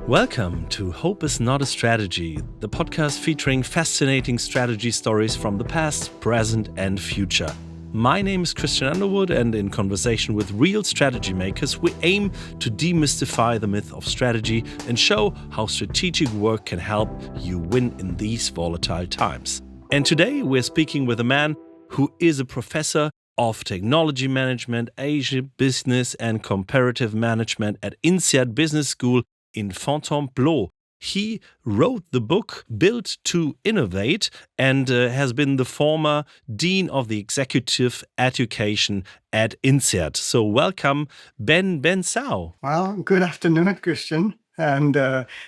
Welcome to Hope is Not a Strategy, the podcast featuring fascinating strategy stories from the past, present, and future. My name is Christian Underwood, and in conversation with real strategy makers, we aim to demystify the myth of strategy and show how strategic work can help you win in these volatile times. And today we're speaking with a man who is a professor of technology management, Asia business, and comparative management at INSEAD Business School in Fontainebleau. He wrote the book Built to Innovate and has been the former Dean of the Executive Education at INSEAD. So welcome, Bensaou. Well, good afternoon, Christian. And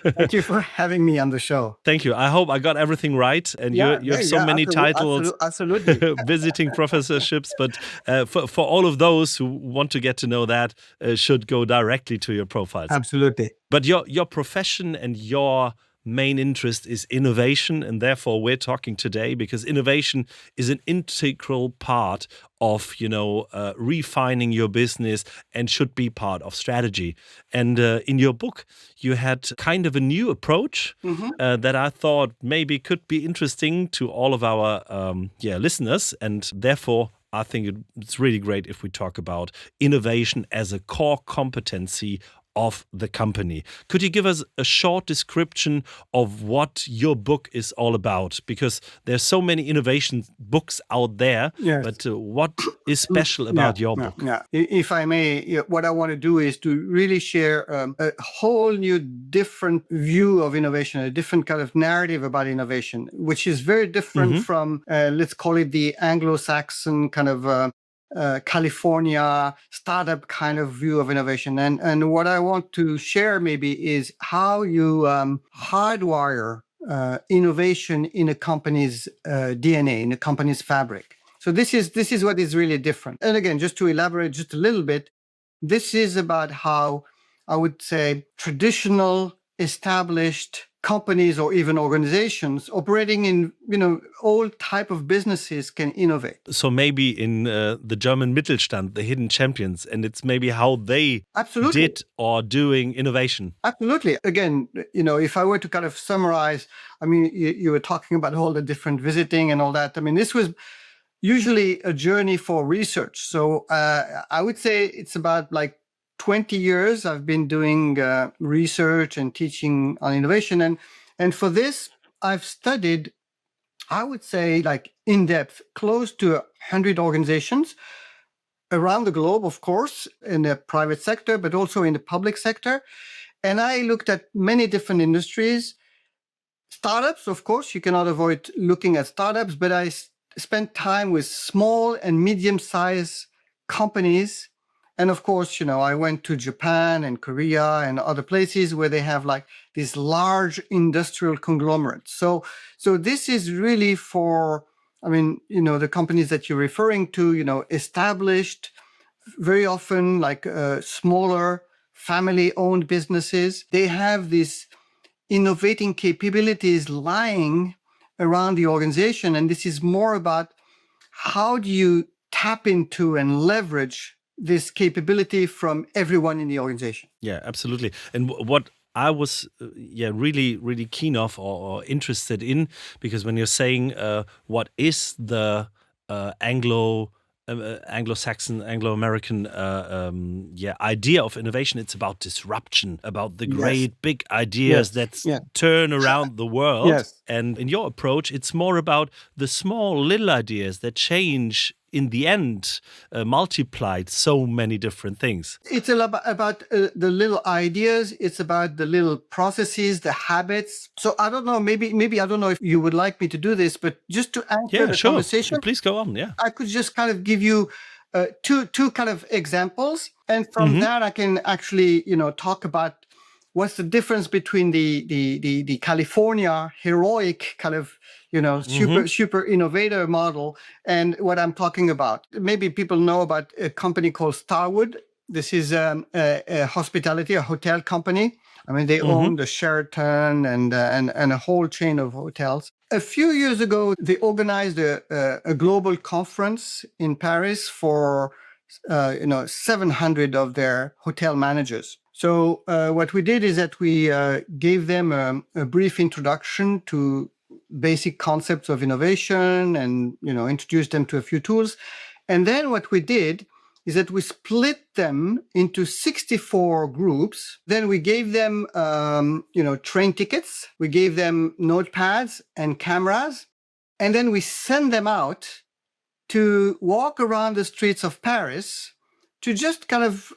thank you for having me on the show. Thank you. I hope I got everything right. And you have so many titles, absolutely. visiting professorships. But for all of those who want to get to know that, should go directly to your profiles. Absolutely. But your profession and your main interest is innovation, and therefore we're talking today because innovation is an integral part of refining your business and should be part of strategy. And in your book you had kind of a new approach that I thought maybe could be interesting to all of our listeners, and therefore I think it's really great if we talk about innovation as a core competency of the company. Could you give us a short description of what your book is all about? Because there's so many innovation books out there, yes. But what is special about your book? Yeah. If I may, what I want to do is to really share a whole new different view of innovation, a different kind of narrative about innovation, which is very different from, let's call it the Anglo-Saxon kind of California startup kind of view of innovation. And what I want to share maybe is how you hardwire innovation in a company's DNA, in a company's fabric. So this is what is really different. And again, just to elaborate just a little bit, this is about how I would say traditional, established companies or even organizations operating in all type of businesses can innovate. So maybe in the German Mittelstand, the hidden champions, and it's maybe how they did or doing innovation. Absolutely. Again, if I were to kind of summarize, I mean, you were talking about all the different visiting and all that. I mean, this was usually a journey for research. So I would say it's about like 20 years I've been doing research and teaching on innovation. And for this, I've studied, I would say, like in depth, close to 100 organizations around the globe, of course, in the private sector, but also in the public sector. And I looked at many different industries. Startups, of course, you cannot avoid looking at startups, but I spent time with small and medium-sized companies. And of course, I went to Japan and Korea and other places where they have like these large industrial conglomerates. So this is really for, the companies that you're referring to, established, very often like smaller family-owned businesses. They have these innovating capabilities lying around the organization. And this is more about how do you tap into and leverage this capability from everyone in the organization. Yeah, absolutely. And what I was really, really keen of or interested in, because when you're saying what is the Anglo-Saxon, Anglo-American idea of innovation, it's about disruption, about the great big ideas that turn around the world. Yes. And in your approach, it's more about the small little ideas that change in the end multiplied so many different things. It's about the little ideas. It's about the little processes, the habits. So I don't know, maybe I don't know if you would like me to do this, but just to answer the conversation. Please go on. Yeah, I could just kind of give you two kind of examples. And from that, I can actually, talk about what's the difference between the California heroic kind of, super innovator model and what I'm talking about. Maybe people know about a company called Starwood. This is a hospitality, a hotel company. I mean, they own the Sheraton and a whole chain of hotels. A few years ago, they organized a global conference in Paris for 700 of their hotel managers. So what we did is that we gave them a brief introduction to basic concepts of innovation and introduced them to a few tools. And then what we did is that we split them into 64 groups. Then we gave them train tickets. We gave them notepads and cameras. And then we sent them out to walk around the streets of Paris to just kind of,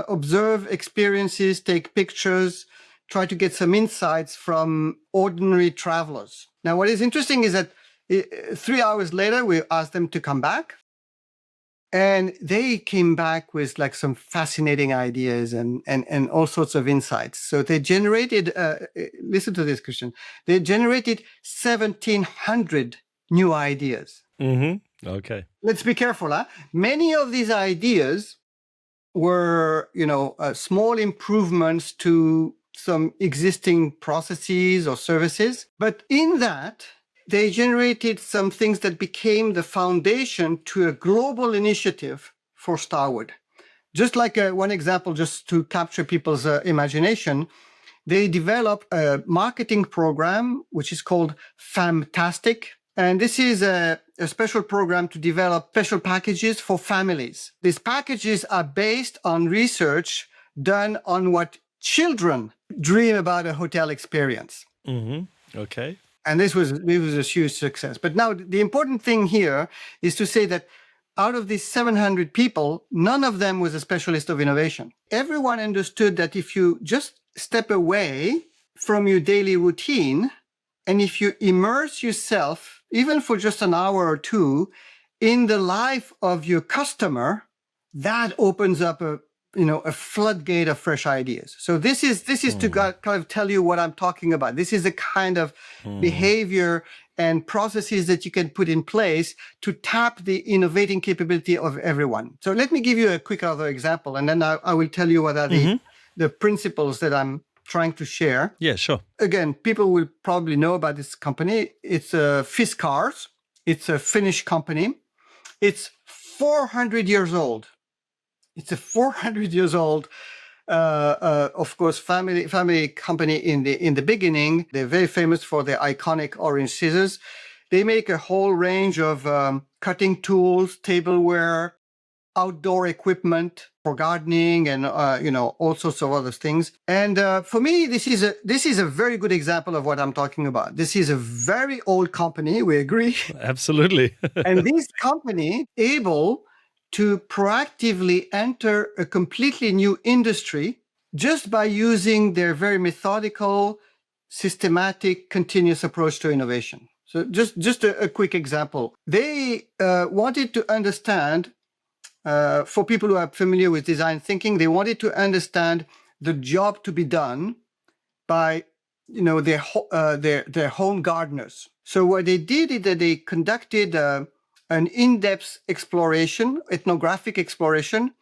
observe experiences, take pictures, try to get some insights from ordinary travelers. Now, what is interesting is that 3 hours later, we asked them to come back. And they came back with like some fascinating ideas and all sorts of insights. So they generated, listen to this, Christian, they generated 1,700 new ideas. Mm-hmm. Okay. Let's be careful. Many of these ideas were, small improvements to some existing processes or services. But in that, they generated some things that became the foundation to a global initiative for Starwood. Just like one example, just to capture people's imagination, they developed a marketing program, which is called Fantastic. And this is a special program to develop special packages for families. These packages are based on research done on what children dream about a hotel experience. Mm-hmm. Okay. And this was a huge success. But now the important thing here is to say that out of these 700 people, none of them was a specialist of innovation. Everyone understood that if you just step away from your daily routine, and if you immerse yourself, even for just an hour or two, in the life of your customer, that opens up a floodgate of fresh ideas. So this is to kind of tell you what I'm talking about. This is the kind of behavior and processes that you can put in place to tap the innovating capability of everyone. So let me give you a quick other example, and then I will tell you what are the principles that I'm trying to share. Yeah, sure. Again, people will probably know about this company. It's Fiskars. It's a Finnish company. It's 400 years old. It's a 400 years old, of course, family company in the beginning. They're very famous for their iconic orange scissors. They make a whole range of cutting tools, tableware, outdoor equipment for gardening, and all sorts of other things. And for me, this is a very good example of what I'm talking about. This is a very old company. We agree. Absolutely. And this company able to proactively enter a completely new industry just by using their very methodical, systematic, continuous approach to innovation. So just a quick example. They wanted to understand, for people who are familiar with design thinking, they wanted to understand the job to be done by their home gardeners. So what they did is that they conducted an in-depth exploration, ethnographic exploration,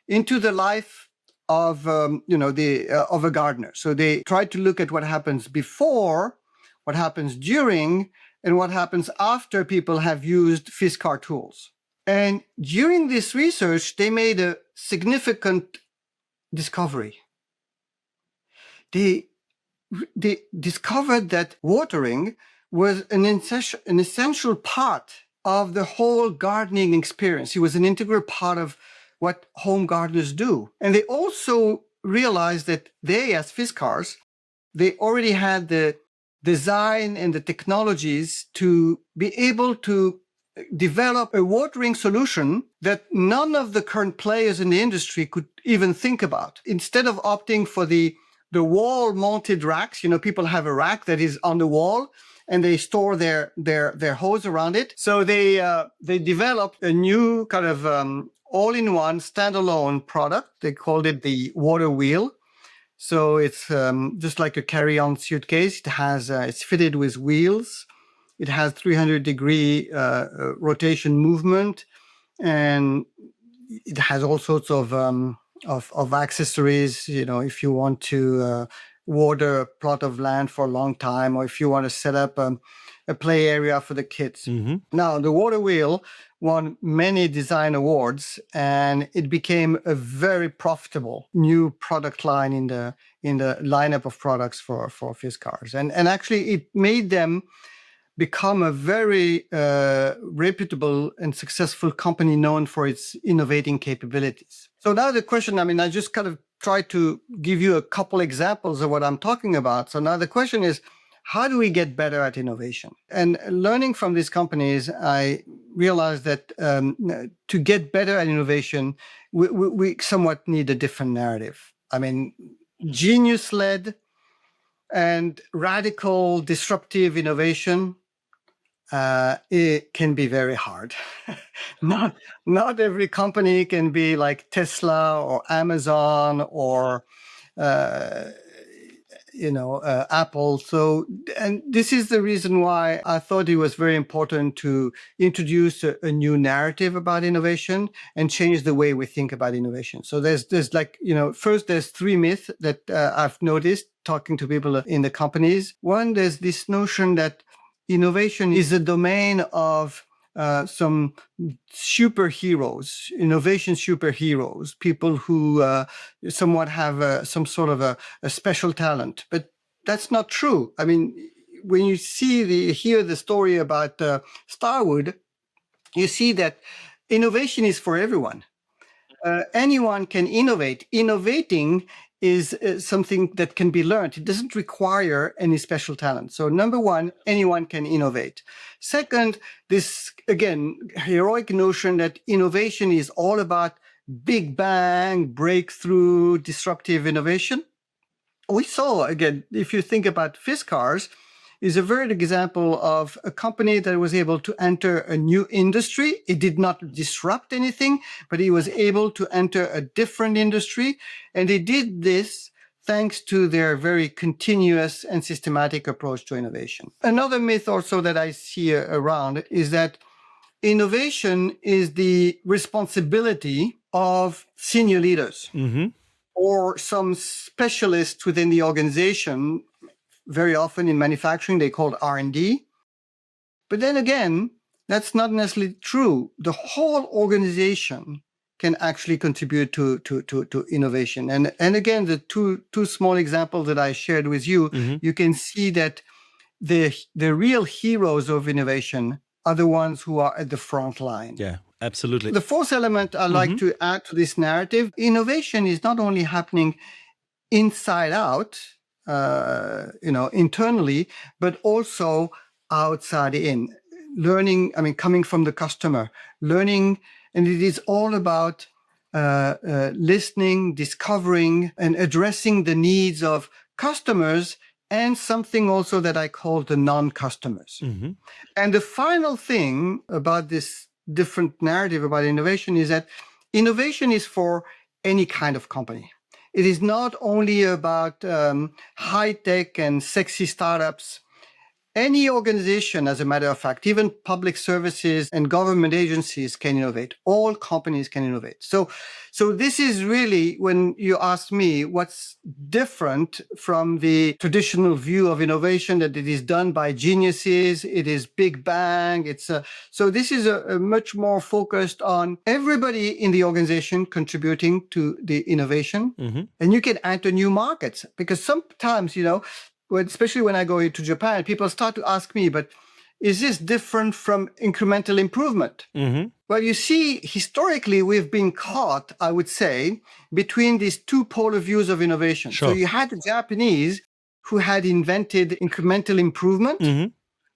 into the life of of a gardener. So they tried to look at what happens before, what happens during, and what happens after people have used Fiskar tools. And during this research, they made a significant discovery. They discovered that watering was an essential part of the whole gardening experience. It was an integral part of what home gardeners do. And they also realized that they, as Fiskars, they already had the design and the technologies to be able to develop a watering solution that none of the current players in the industry could even think about. Instead of opting for the wall-mounted racks, people have a rack that is on the wall, and they store their hose around it. So they developed a new kind of all-in-one standalone product. They called it the water wheel. So it's just like a carry-on suitcase. It's fitted with wheels. It has 300-degree rotation movement, and it has all sorts of accessories. If you want to water a plot of land for a long time, or if you want to set up a play area for the kids. Now, the water wheel won many design awards, and it became a very profitable new product line in the lineup of products for Fiskars. And actually, it made them become a very reputable and successful company known for its innovating capabilities. So now the question, I just kind of try to give you a couple examples of what I'm talking about. So now the question is, how do we get better at innovation? And learning from these companies, I realized that to get better at innovation, we somewhat need a different narrative. Genius-led and radical disruptive innovation, it can be very hard. Not every company can be like Tesla or Amazon or Apple. So, and this is the reason why I thought it was very important to introduce a new narrative about innovation and change the way we think about innovation. So there's like, first there's three myths that I've noticed talking to people in the companies. One, there's this notion that innovation is a domain of some superheroes, innovation superheroes, people who somewhat have some sort of a special talent. But that's not true. When you hear the story about Starwood, you see that innovation is for everyone. Anyone can innovate. Innovating is something that can be learned. It doesn't require any special talent. So number one, anyone can innovate. Second, this, again, heroic notion that innovation is all about big bang, breakthrough, disruptive innovation. We saw, again, if you think about Fiskars, is a very good example of a company that was able to enter a new industry. It did not disrupt anything, but it was able to enter a different industry. And they did this thanks to their very continuous and systematic approach to innovation. Another myth also that I see around is that innovation is the responsibility of senior leaders or some specialists within the organization. Very often in manufacturing, they call it R&D. But then again, that's not necessarily true. The whole organization can actually contribute to innovation. And again, the two small examples that I shared with you, you can see that the real heroes of innovation are the ones who are at the front line. Yeah, absolutely. The fourth element I'd like to add to this narrative, innovation is not only happening inside out, internally, but also outside in. Learning, coming from the customer, learning, and it is all about listening, discovering, and addressing the needs of customers and something also that I call the non-customers. And the final thing about this different narrative about innovation is that innovation is for any kind of company. It is not only about high-tech and sexy startups. Any organization, as a matter of fact, even public services and government agencies can innovate. All companies can innovate. So this is really, when you ask me what's different from the traditional view of innovation, that it is done by geniuses, it is big bang. So this is a much more focused on everybody in the organization contributing to the innovation. And you can enter new markets, because sometimes, especially when I go to Japan, people start to ask me, but is this different from incremental improvement? Well, you see, historically, we've been caught, I would say, between these two polar views of innovation. Sure. So you had the Japanese who had invented incremental improvement.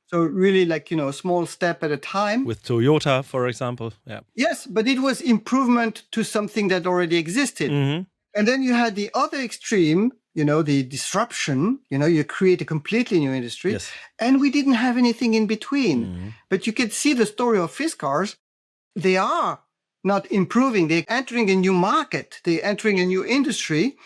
So really like, a small step at a time. With Toyota, for example. Yeah. Yes, but it was improvement to something that already existed. And then you had the other extreme, the disruption, you create a completely new industry. Yes. And we didn't have anything in between. But you could see the story of Fiskars. They are not improving. They're entering a new market. They're entering a new industry.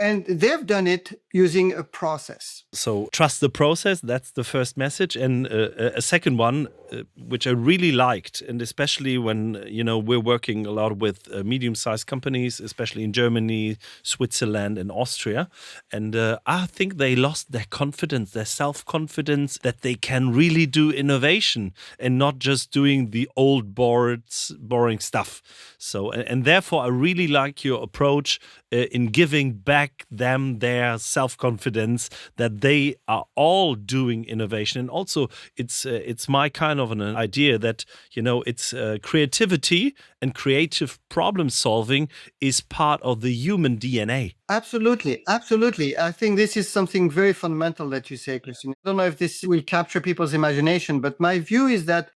And they've done it using a process. So trust the process. That's the first message. And a second one, which I really liked, and especially when, we're working a lot with medium-sized companies, especially in Germany, Switzerland, and Austria. And I think they lost their confidence, their self-confidence that they can really do innovation and not just doing the old boring stuff. So, and therefore, I really like your approach in giving back them their self-confidence that they are all doing innovation. And also it's my kind of an idea that it's creativity and creative problem solving is part of the human DNA. Absolutely. I think this is something very fundamental that you say, Christian. I don't know if this will capture people's imagination, but my view is that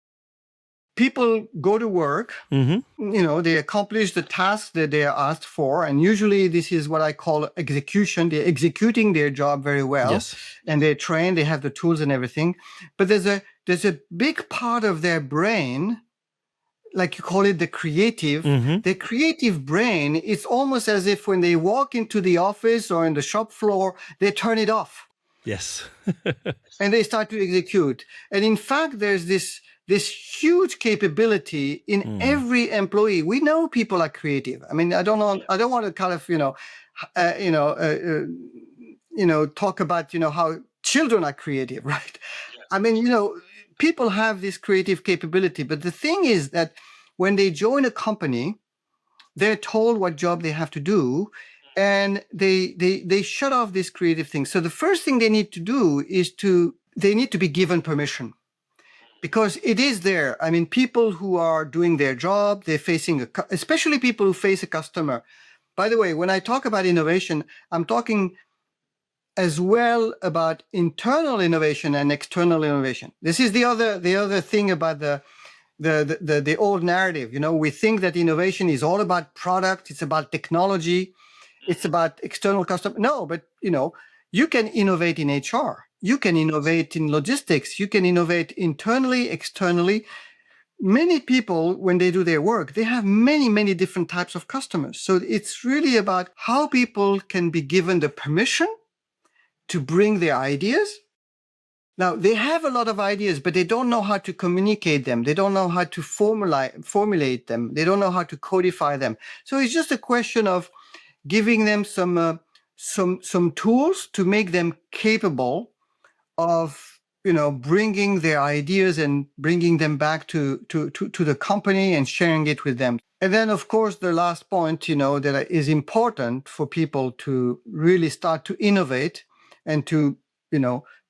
people go to work, they accomplish the task that they are asked for. And usually this is what I call execution. They're executing their job very well. Yes. And they're trained, they have the tools and everything. But there's a big part of their brain, like you call it the creative. The creative brain, it's almost as if when they walk into the office or in the shop floor, they turn it off. Yes. And they start to execute. And in fact, there's this huge capability in every employee. We know people are creative. I mean, I don't want to kind of, talk about, how children are creative, right? Yes. I mean, people have this creative capability, but the thing is that when they join a company, they're told what job they have to do, and they shut off this creative thing. So the first thing they need to do is they need to be given permission. Because it is there. I mean, people who are doing their job, they're facing, especially people who face a customer. By the way, when I talk about innovation, I'm talking as well about internal innovation and external innovation. This is the other thing about the old narrative. We think that innovation is all about product, it's about technology, it's about external customer. No, but you can innovate in HR. You can innovate in logistics. You can innovate internally, externally. Many people, when they do their work, they have many, many different types of customers. So it's really about how people can be given the permission to bring their ideas. Now, they have a lot of ideas, but they don't know how to communicate them. They don't know how to formulate them. They don't know how to codify them. So it's just a question of giving them some tools to make them capable of bringing their ideas and bringing them back to the company and sharing it with them. And then, of course, the last point, that is important for people to really start to innovate and to,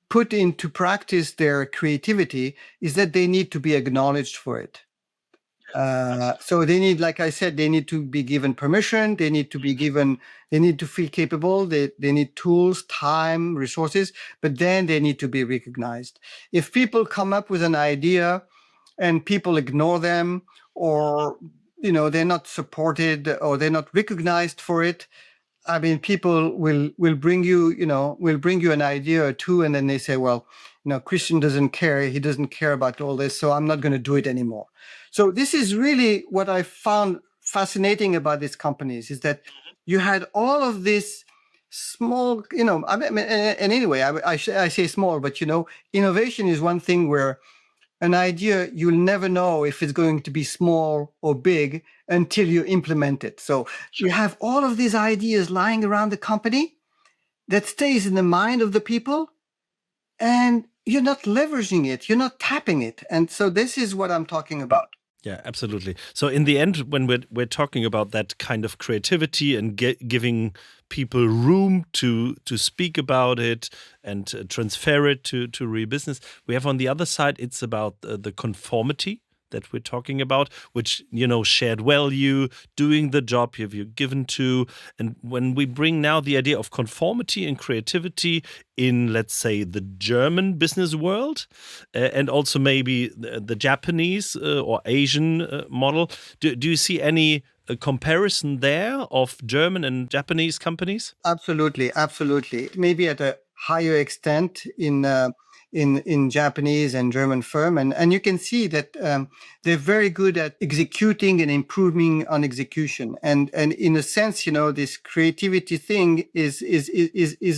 put into practice their creativity is that they need to be acknowledged for it. So they need, like I said, they need to be given permission. They need to feel capable. They need tools, time, resources, but then they need to be recognized. If people come up with an idea and people ignore them, or, they're not supported or they're not recognized for it, I mean, people will bring you, an idea or two, and then they say, well, Christian doesn't care. He doesn't care about all this, so I'm not going to do it anymore. So this is really what I found fascinating about these companies, is that you had all of this small, and anyway, I say small, but, innovation is one thing where an idea, you'll never know if it's going to be small or big until you implement it. So you have all of these ideas lying around the company that stays in the mind of the people, and you're not leveraging it, you're not tapping it. And so this is what I'm talking about. Yeah, absolutely. So in the end, when we're talking about that kind of creativity and giving people room to speak about it and transfer it to real business, we have on the other side, it's about the conformity that we're talking about, which, shared value, doing the job you're given to. And when we bring now the idea of conformity and creativity in, let's say, the German business world, and also maybe the Japanese or Asian model, do you see any comparison there of German and Japanese companies? Absolutely. Maybe at a higher extent in in Japanese and German firm, and you can see that they're very good at executing and improving on execution, and in a sense, this creativity thing is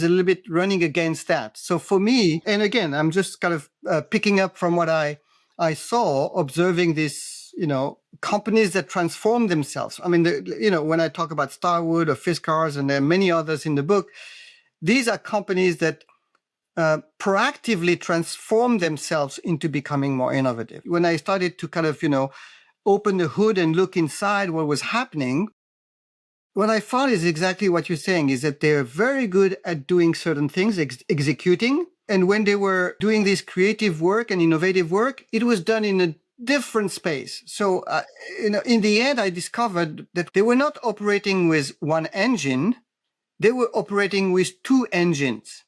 a little bit running against that. So for me, and again, I'm just kind of picking up from what I saw, observing this, companies that transform themselves. I mean, when I talk about Starwood or Fiskars, and there are many others in the book, these are companies that proactively transform themselves into becoming more innovative. When I started to kind of, open the hood and look inside what was happening, what I found is exactly what you're saying, is that they're very good at doing certain things, executing. And when they were doing this creative work and innovative work, it was done in a different space. So, in the end, I discovered that they were not operating with one engine. They were operating with two engines.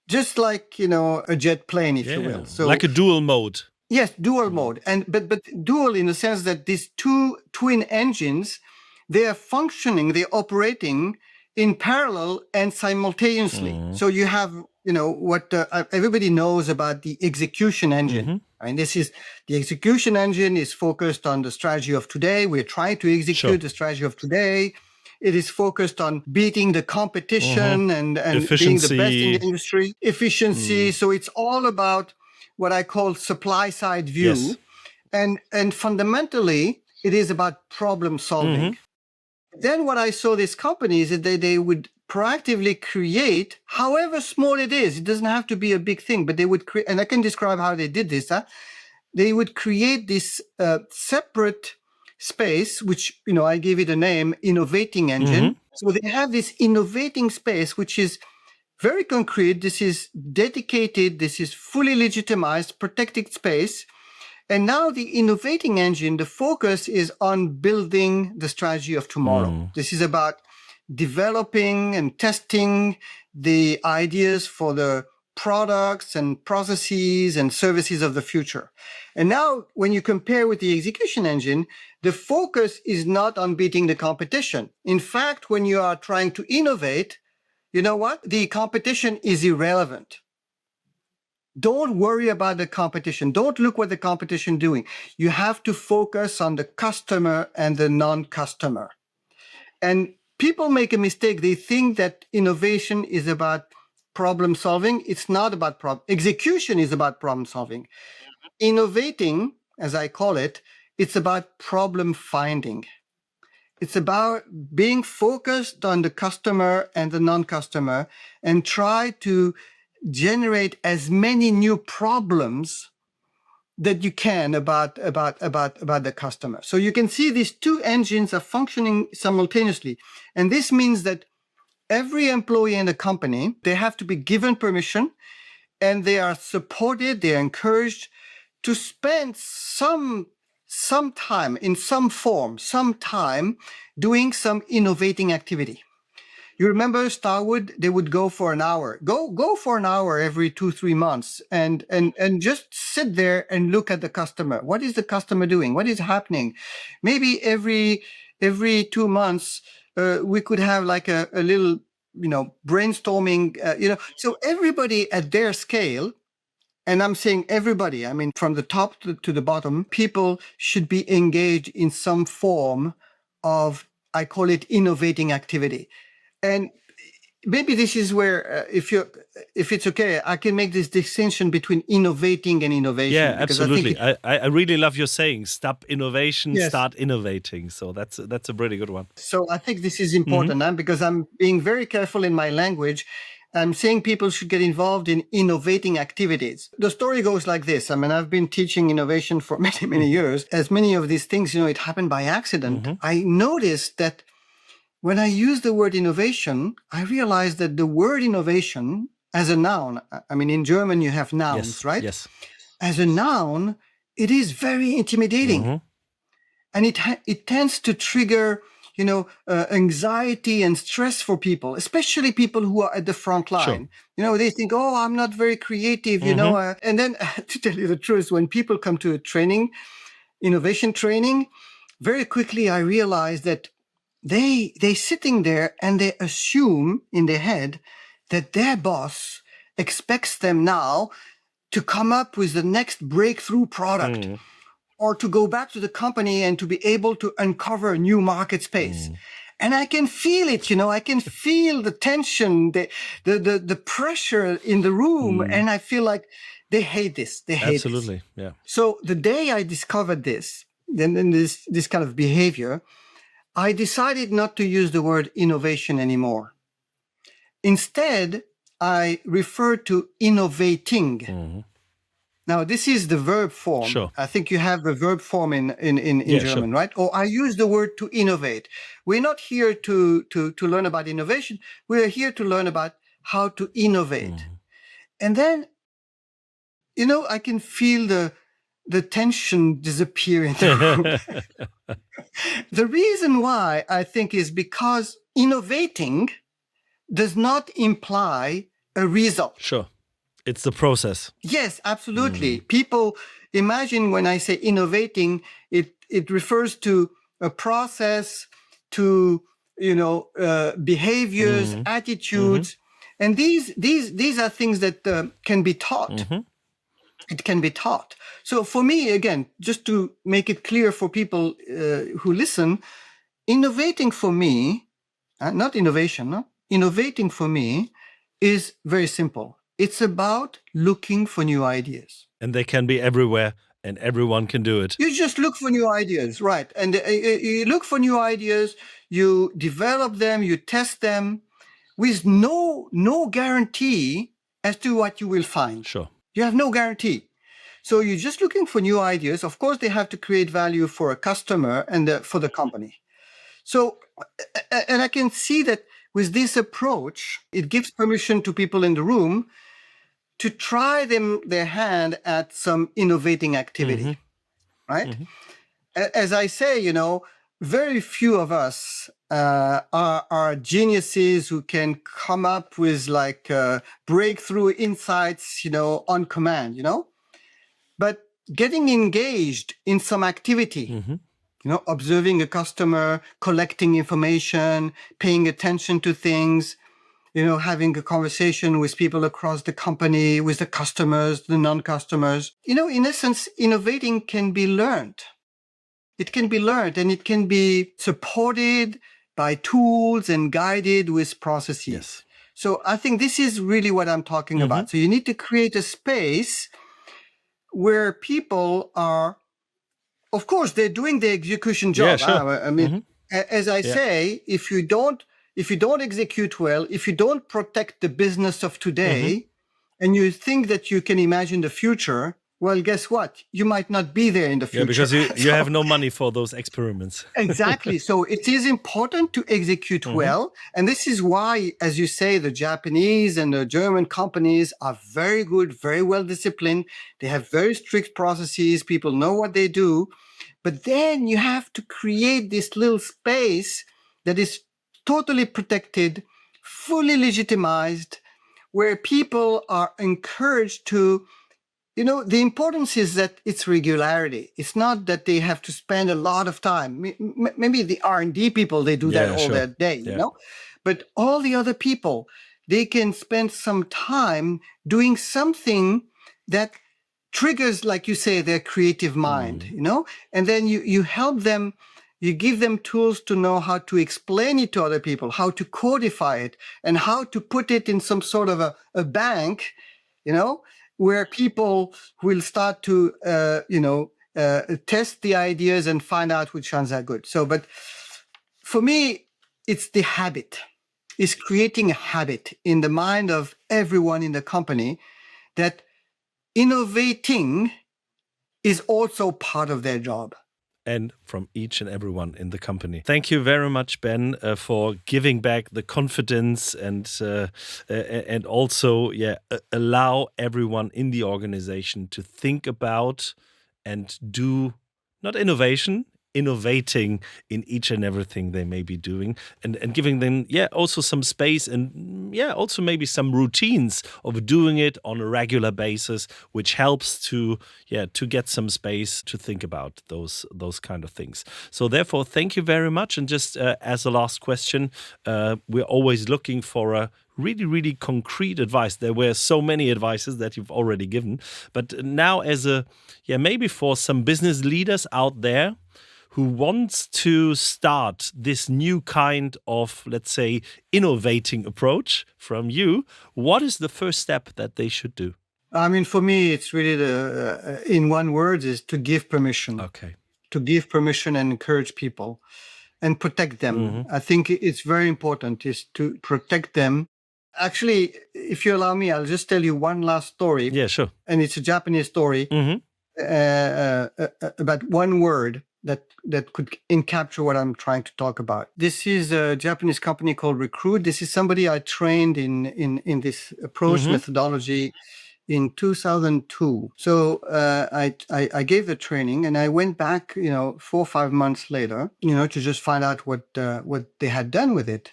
Just like, a jet plane, if you will. So like a dual mode. Yes, dual mode. But dual in the sense that these two twin engines, they are functioning, they're operating in parallel and simultaneously. So you have, what everybody knows about the execution engine. I mean, the execution engine is focused on the strategy of today. We're trying to execute the strategy of today. It is focused on beating the competition and being the best in the industry. Efficiency. So it's all about what I call supply side view. Yes. And fundamentally, it is about problem solving. Then what I saw these companies is that they would proactively create, however small it is, it doesn't have to be a big thing, but they would create, and I can describe how they did this. They would create this separate space, which, I gave it a name, Innovating engine. So they have this innovating space, which is very concrete. This is dedicated. This is fully legitimized, protected space. And now the Innovating engine, the focus is on building the strategy of tomorrow. This is about developing and testing the ideas for the products and processes and services of the future. And now when you compare with the execution engine, the focus is not on beating the competition. In fact, when you are trying to innovate, you know what? The competition is irrelevant. Don't worry about the competition. Don't look what the competition is doing. You have to focus on the customer and the non-customer. And people make a mistake. They think that innovation is about problem solving. It's not about execution is about problem solving. Innovating, as I call it, it's about problem finding. It's about being focused on the customer and the non-customer and try to generate as many new problems that you can about the customer. So you can see these two engines are functioning simultaneously. And this means that every employee in the company, they have to be given permission and they are supported, they are encouraged to spend some time in some form, some time doing some innovating activity. You remember Starwood? They would go for an hour. Go for an hour every 2-3 months and just sit there and look at the customer. What is the customer doing? What is happening? Maybe every 2 months we could have like a little brainstorming. So everybody at their scale. And I'm saying everybody, I mean, from the top to the bottom, people should be engaged in some form of, I call it innovating activity. And maybe this is where, if it's okay, I can make this distinction between innovating and innovation. Yeah, absolutely. I really love your saying, stop innovation, start innovating. So that's a really good one. So I think this is important because I'm being very careful in my language. I'm saying people should get involved in innovating activities. The story goes like this. I mean, I've been teaching innovation for many, many years. As many of these things, it happened by accident. I noticed that when I use the word innovation, I realized that the word innovation as a noun, I mean, in German, you have nouns, right? Yes. As a noun, it is very intimidating. And it tends to trigger anxiety and stress for people, especially people who are at the front line. Sure. They think, oh, I'm not very creative, and then to tell you the truth, when people come to a training, innovation training, very quickly I realized that they sitting there and they assume in their head that their boss expects them now to come up with the next breakthrough product or to go back to the company and to be able to uncover a new market space. And I can feel it, I can feel the tension, the pressure in the room. And I feel like they hate this. They hate Absolutely. this. Yeah. So the day I discovered this, then this kind of behavior, I decided not to use the word innovation anymore. Instead, I refer to innovating. Now, this is the verb form. Sure. I think you have the verb form in German, sure. right? Or I use the word to innovate. We're not here to learn about innovation. We are here to learn about how to innovate. And then, I can feel the tension disappear in the room. The reason why, I think, is because innovating does not imply a result. Sure. It's the process. Yes, absolutely. People imagine when I say innovating, it refers to a process, to behaviors, attitudes, and these are things that can be taught. It can be taught. So for me, again, just to make it clear for people who listen, innovating for me, not innovation, no? Innovating for me is very simple. It's about looking for new ideas. And they can be everywhere and everyone can do it. You just look for new ideas, right? And you look for new ideas, you develop them, you test them with no guarantee as to what you will find. Sure. You have no guarantee. So you're just looking for new ideas. Of course, they have to create value for a customer and for the company. So, and I can see that with this approach, it gives permission to people in the room to try their hand at some innovating activity, right? As I say, very few of us are geniuses who can come up with like breakthrough insights, on command, But getting engaged in some activity, observing a customer, collecting information, paying attention to things, having a conversation with people across the company, with the customers, the non-customers. In essence, innovating can be learned. It can be learned and it can be supported by tools and guided with processes. Yes. So I think this is really what I'm talking about. So you need to create a space where people are, of course, they're doing the execution job. Yeah, sure. I mean, as I say, if you don't execute well, if you don't protect the business of today, and you think that you can imagine the future, well, guess what? You might not be there in the future. Yeah, because you have no money for those experiments. Exactly. So it is important to execute well. And this is why, as you say, the Japanese and the German companies are very good, very well disciplined. They have very strict processes. People know what they do. But then you have to create this little space that is totally protected, fully legitimized, where people are encouraged to, the importance is that it's regularity. It's not that they have to spend a lot of time. Maybe the R&D people, they do that all their day, But all the other people, they can spend some time doing something that triggers, like you say, their creative mind, And then you help them, you give them tools to know how to explain it to other people, how to codify it, and how to put it in some sort of a bank, where people will start to, test the ideas and find out which ones are good. So, but for me, it's the habit. It's creating a habit in the mind of everyone in the company that innovating is also part of their job. And from each and everyone in the company. Thank you very much, Ben, for giving back the confidence and also, allow everyone in the organization to think about and do not innovation. innovating in each and everything they may be doing, and giving them also some space, and also maybe some routines of doing it on a regular basis, which helps to get some space to think about those kind of things. So therefore, thank you very much. And just as a last question, we're always looking for a really, really concrete advice. There were so many advices that you've already given, but now as maybe for some business leaders out there who wants to start this new kind of, let's say, innovating approach from you, what is the first step that they should do? I mean, for me, it's really in one word, is to give permission. Okay. To give permission and encourage people and protect them. Mm-hmm. I think it's very important is to protect them. Actually, if you allow me, I'll just tell you one last story. Yeah, sure. And it's a Japanese story about one word that could encapture what I'm trying to talk about. This is a Japanese company called Recruit. This is somebody I trained in this approach methodology in 2002. So I gave the training, and I went back, 4 or 5 months later, to just find out what they had done with it.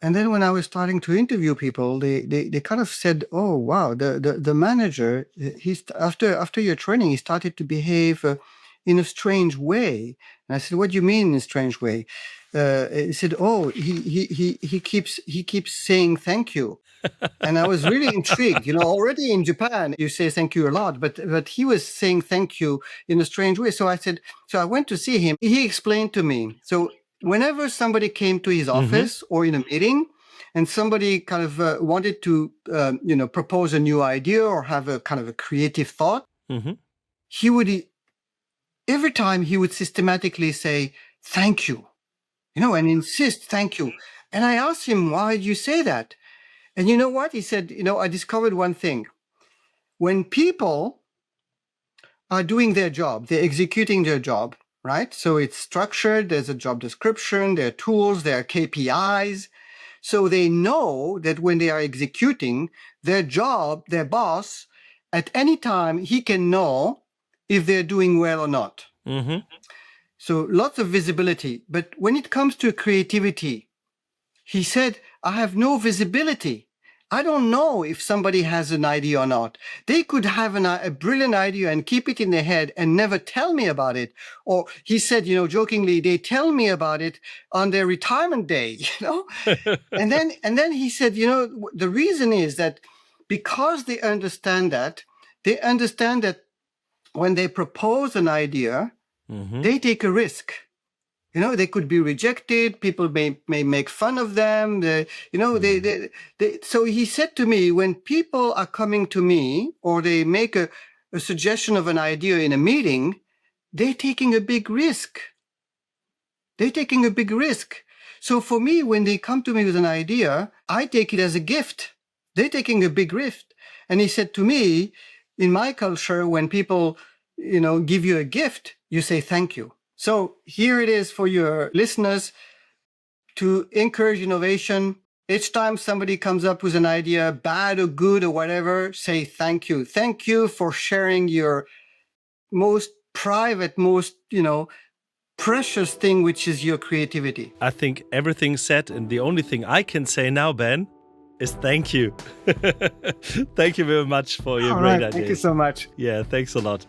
And then when I was starting to interview people, they kind of said, "Oh, wow, the manager, after your training, he started to behave in a strange way." And I said, "What do you mean in a strange way?" He said, "Oh, he keeps saying thank you." And I was really intrigued. Already in Japan, you say thank you a lot, but he was saying thank you in a strange way. So I went to see him. He explained to me. So whenever somebody came to his office or in a meeting, and somebody kind of wanted to, propose a new idea or have a kind of a creative thought, he would, every time he would systematically say, "Thank you," and insist, "Thank you." And I asked him, "Why did you say that?" And you know what? He said, "I discovered one thing. When people are doing their job, they're executing their job, right? So it's structured, there's a job description, there are tools, there are KPIs. So they know that when they are executing their job, their boss, at any time, he can know if they're doing well or not." So lots of visibility. But when it comes to creativity, he said, "I have no visibility. I don't know if somebody has an idea or not. They could have a brilliant idea and keep it in their head and never tell me about it." Or he said, jokingly, "They tell me about it on their retirement day." And then he said, the reason is that because they understand that when they propose an idea, they take a risk. They could be rejected. People may make fun of them. So he said to me, when people are coming to me or they make a suggestion of an idea in a meeting, they're taking a big risk. So for me, when they come to me with an idea, I take it as a gift. They're taking a big risk. And he said to me, in my culture, when people, give you a gift, you say thank you. So here it is for your listeners to encourage innovation. Each time somebody comes up with an idea, bad or good or whatever, say thank you. Thank you for sharing your most private, most, precious thing, which is your creativity. I think everything's said, and the only thing I can say now, Ben, is thank you. Thank you very much for your great idea. Thank you so much. Yeah, thanks a lot.